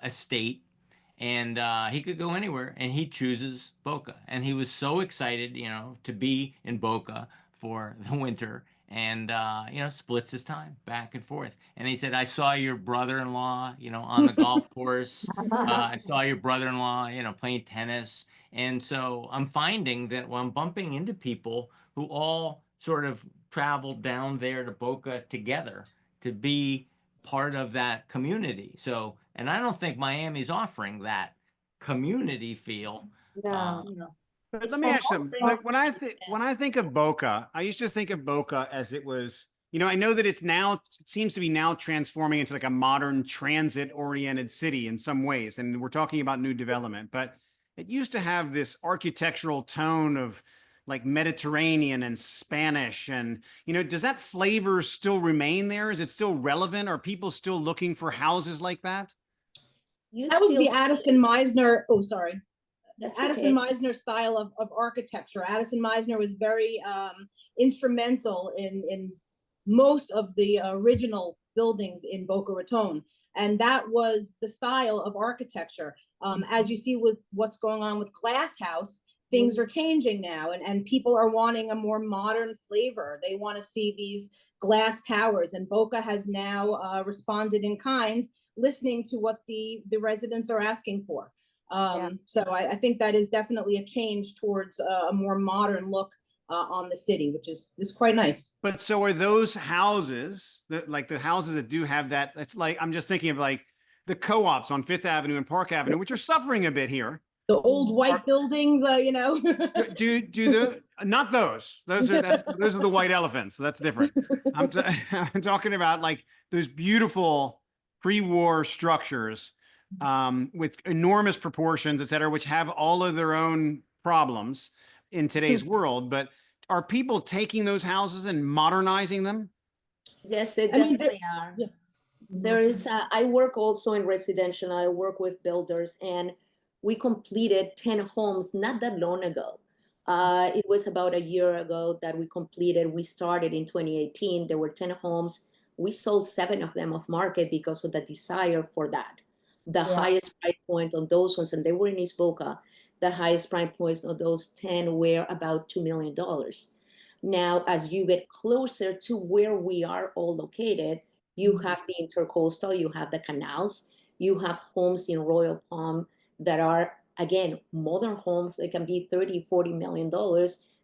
estate. And he could go anywhere, and he chooses Boca. And he was so excited, you know, to be in Boca for the winter, and you know, splits his time back and forth. And he said, "I saw your brother-in-law, you know, on the golf course. I saw your brother-in-law, you know, playing tennis." And so I'm finding that when I'm bumping into people who all sort of traveled down there to Boca together to be part of that community. So, and I don't think Miami's offering that community feel. No. But let me ask you something. Like when I think of Boca, I used to think of Boca as it was, you know, I know that it seems to be now transforming into like a modern transit oriented city in some ways. And we're talking about new development, but it used to have this architectural tone of like Mediterranean and Spanish. And, you know, does that flavor still remain there? Is it still relevant? Are people still looking for houses like that? That was the Addison Meisner, oh, sorry. The That's Addison okay. Meisner style of architecture. Addison Meisner was very instrumental in most of the original buildings in Boca Raton. And that was the style of architecture. As you see with what's going on with Glass House, things are changing now, and people are wanting a more modern flavor. They want to see these glass towers, and Boca has now responded in kind, listening to what the residents are asking for. So I think that is definitely a change towards a more modern look on the city, which is quite nice. But so are those houses that, like the houses that do have that? It's like, I'm just thinking of like the co-ops on Fifth Avenue and Park Avenue, which are suffering a bit here. The old white buildings, you know. Not those. Those are the white elephants. That's different. I'm talking about like those beautiful pre-war structures with enormous proportions, et cetera, which have all of their own problems in today's world. But are people taking those houses and modernizing them? Yes, they definitely are. Yeah. There is, I work also in residential. I work with builders, and we completed 10 homes not that long ago. It was about a year ago that we completed. We started in 2018. There were 10 homes. We sold 7 of them off market because of the desire for that. The highest price point on those ones, and they were in East Boca, the highest price points of those 10 were about $2 million. Now, as you get closer to where we are all located, you have the intercoastal, you have the canals, you have homes in Royal Palm that are, again, modern homes. They can be $30, $40 million.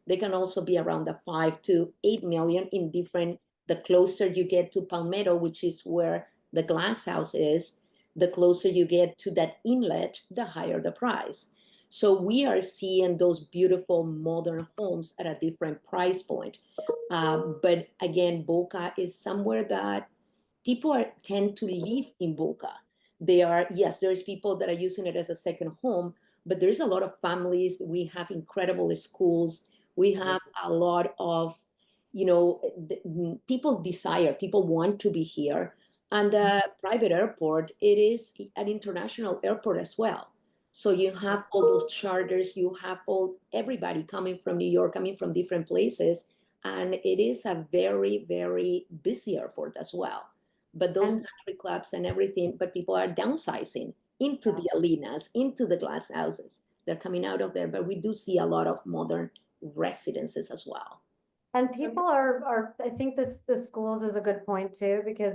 They can also be around the 5 to 8 million in different, the closer you get to Palmetto, which is where the Glass House is, the closer you get to that inlet, the higher the price. So we are seeing those beautiful modern homes at a different price point. But again, Boca is somewhere that people tend to live in Boca. They are, yes, there's people that are using it as a second home, but there's a lot of families. We have incredible schools. We have a lot of, people want to be here. And the private airport, it is an international airport as well. So you have all those charters, you have everybody coming from New York, coming from different places. And it is a very, very busy airport as well. But those country clubs and everything, but people are downsizing into the Alinas, into the glass houses. They're coming out of there, but we do see a lot of modern residences as well. And people I think the schools is a good point too, because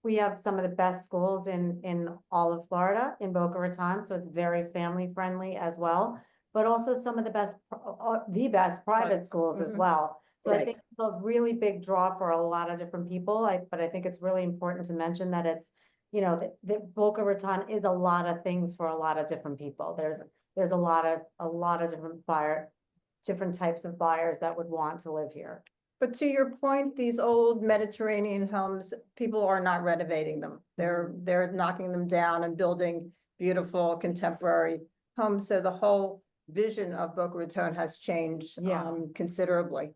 we have some of the best schools in all of Florida, in Boca Raton, so it's very family friendly as well, but also some of the best private schools as well. So I think it's a really big draw for a lot of different people, but I think it's really important to mention that it's, that Boca Raton is a lot of things for a lot of different people. There's a lot of different types of buyers that would want to live here. But to your point, these old Mediterranean homes, people are not renovating them. They're knocking them down and building beautiful contemporary homes. So the whole vision of Boca Raton has changed considerably.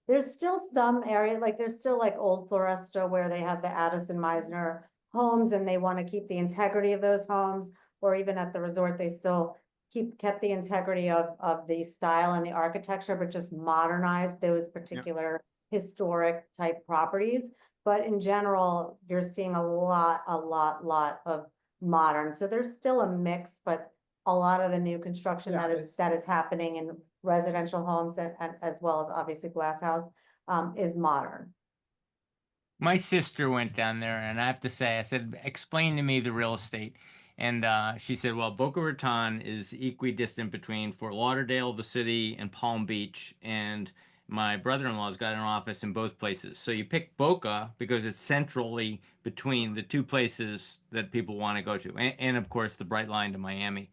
There's still some area, there's still Old Floresta where they have the Addison Meisner homes and they want to keep the integrity of those homes, or even at the resort, they still kept the integrity of the style and the architecture, but just modernize those particular historic type properties. But in general, you're seeing a lot of modern. So there's still a mix, but a lot of the new construction that is happening in residential homes and as well as obviously glass house is modern. My sister went down there, and I have to say, I said, explain to me the real estate. And she said, well, Boca Raton is equidistant between Fort Lauderdale, the city, and Palm Beach. And my brother-in-law's got an office in both places. So you pick Boca because it's centrally between the two places that people want to go to. And of course, the bright line to Miami.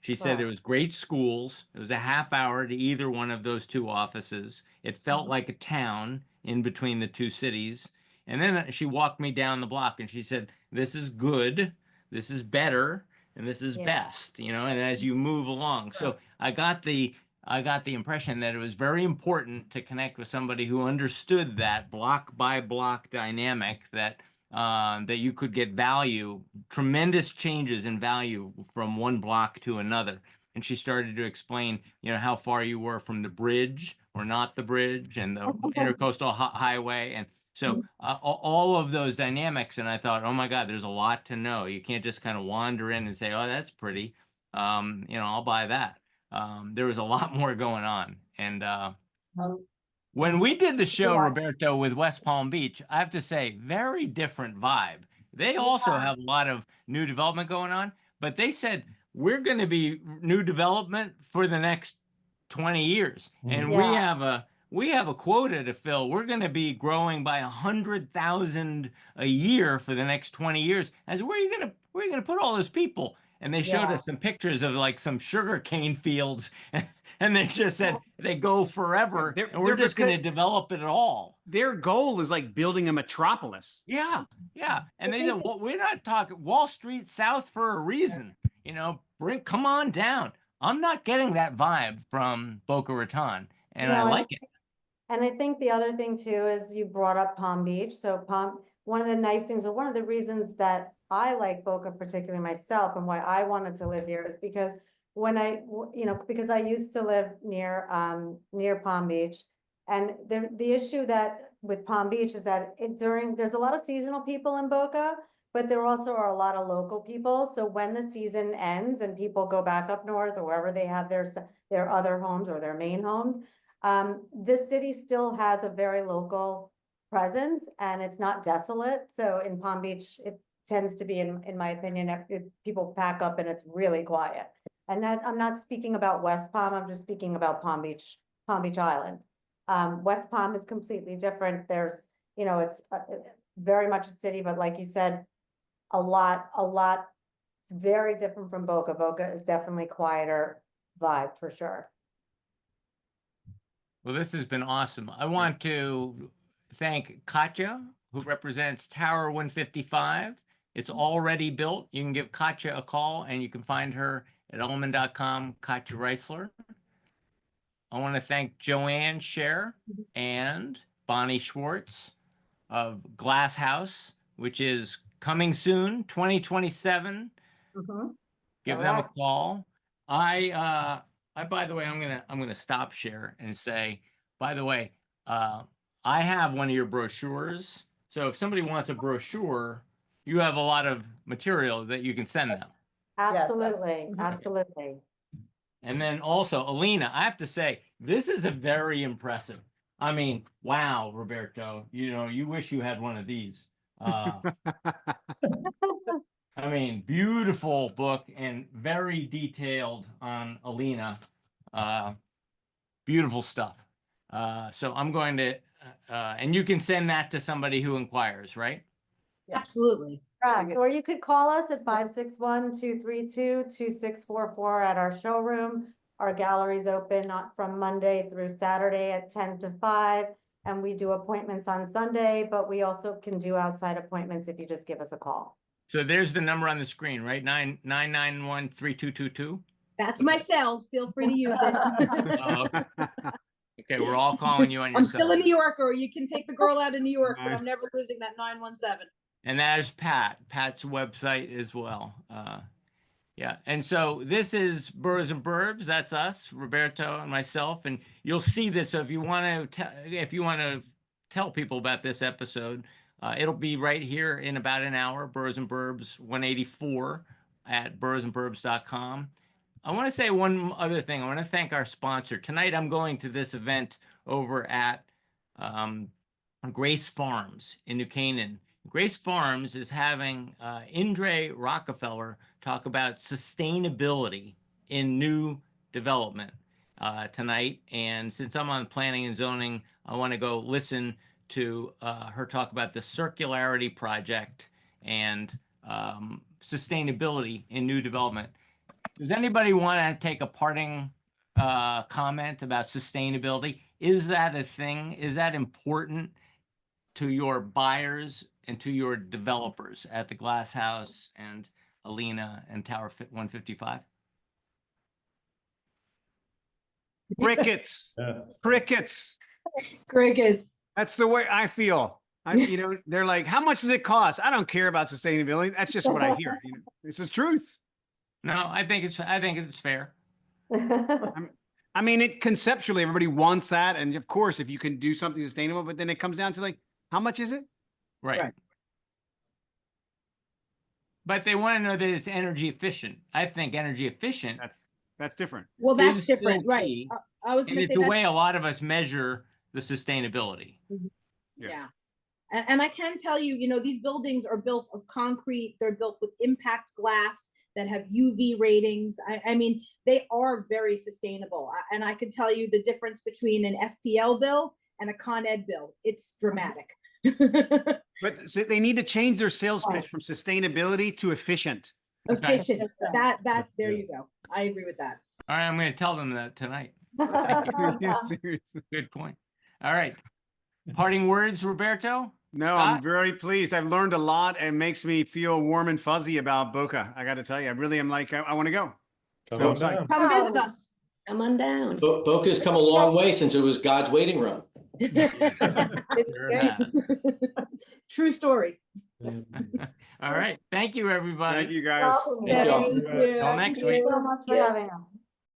She said there was great schools. It was a half hour to either one of those two offices. It felt like a town in between the two cities. And then she walked me down the block and she said, this is good, this is better, and this is best, and as you move along. So I got the impression that it was very important to connect with somebody who understood that block by block dynamic, that you could get tremendous changes in value from one block to another. And she started to explain, how far you were from the bridge or not the bridge and the intercoastal highway. And so all of those dynamics. And I thought, oh my God, there's a lot to know. You can't just kind of wander in and say, oh, that's pretty. I'll buy that. There was a lot more going on. And when we did the show, Roberto, with West Palm Beach, I have to say, very different vibe. They also have a lot of new development going on, but they said, we're going to be new development for the next 20 years. And we have a quota to fill. We're going to be growing by 100,000 a year for the next 20 years. I said, where are you going to put all those people? And they showed us some pictures of some sugar cane fields, and they just said they go forever, and we're just going to develop it all. Their goal is building a metropolis. Yeah. And they said, well, we're not talking Wall Street South for a reason. Come on down. I'm not getting that vibe from Boca Raton, and I like it. And I think the other thing too is you brought up Palm Beach. So one of the nice things, or one of the reasons that I like Boca particularly myself and why I wanted to live here is because because I used to live near Palm Beach, and the issue that with Palm Beach is that there's a lot of seasonal people in Boca, but there also are a lot of local people. So when the season ends and people go back up north or wherever they have their other homes or their main homes, this city still has a very local presence and it's not desolate. So in Palm Beach, it tends to be, in my opinion, people pack up and it's really quiet. And that I'm not speaking about West Palm, I'm just speaking about Palm Beach Island. West Palm is completely different. There's, it's very much a city, but like you said, a lot, it's very different from Boca. Boca is definitely quieter vibe for sure. Well, this has been awesome. I want to thank Katia, who represents Tower 155, It's already built. You can give Katia a call and you can find her at elman.com, Katia Reisler. I want to thank Joanne, Shaer, and Bonnie Schwartz of Glass House, which is coming soon, 2027. Give them a call. I by the way, I'm gonna stop Shaer and say, by the way, I have one of your brochures. So if somebody wants a brochure, you have a lot of material that you can send them. Absolutely, absolutely. And then also, Alina, I have to say, this is a very impressive. I mean, wow, Roberto, you wish you had one of these. I mean, beautiful book and very detailed on Alina. Beautiful stuff. So I'm going to, and you can send that to somebody who inquires, right? Absolutely. Correct. Or you could call us at 561-232-2644 at our showroom. Our gallery's open from Monday through Saturday at 10 to 5. And we do appointments on Sunday, but we also can do outside appointments if you just give us a call. So there's the number on the screen, right? 991-3222. That's my cell. Feel free to use it. Okay, we're all calling you on your I'm cell. still a New Yorker. You can take the girl out of New York, but I'm never losing that 917. And that is Pat's website as well. Yeah, and so this is Boroughs and Burbs. That's us, Roberto and myself, and you'll see this. So if you want to tell people about this episode, it'll be right here in about an hour. Boroughs and Burbs 184 at boroughsandburbs.com. I want to say one other thing. I want to thank our sponsor tonight. I'm going to this event over at Grace Farms in New Canaan. Grace Farms is having Indre Rockefeller talk about sustainability in new development tonight. And since I'm on planning and zoning, I want to go listen to her talk about the Circularity Project and sustainability in new development. Does anybody want to take a parting comment about sustainability? Is that a thing? Is that important to your buyers and to your developers at the Glass House and Alina and Tower 155? Crickets. Crickets. Crickets. That's the way I feel. They're like, how much does it cost? I don't care about sustainability. That's just what I hear. It's the truth. No, I think it's fair. I mean, conceptually, everybody wants that. And of course, if you can do something sustainable, but then it comes down to like, how much is it? Right. But they want to know that it's energy efficient. I think energy efficient. That's different. Well, that's different, right? I was going to say it's the way a lot of us measure the sustainability. Yeah. And I can tell you, these buildings are built of concrete. They're built with impact glass that have UV ratings. I mean, they are very sustainable. And I can tell you the difference between an FPL bill and a Con Ed bill. It's dramatic. But so they need to change their sales pitch from sustainability to efficient. Efficient. That's there you go. I agree with that. All right, I'm going to tell them that tonight. Yeah, seriously. Good point. All right. Parting words, Roberto? No, Scott? I'm very pleased. I've learned a lot and makes me feel warm and fuzzy about Boca. I got to tell you, I really am like, I want to go. Come on down. Come visit us. Come on down. Boca's come a long way since it was God's waiting room. It's Sure great. has. True story. All right. Thank you, everybody. Thank you, guys. Thank you all. Thank you. Till next week. Thank you so much for having us.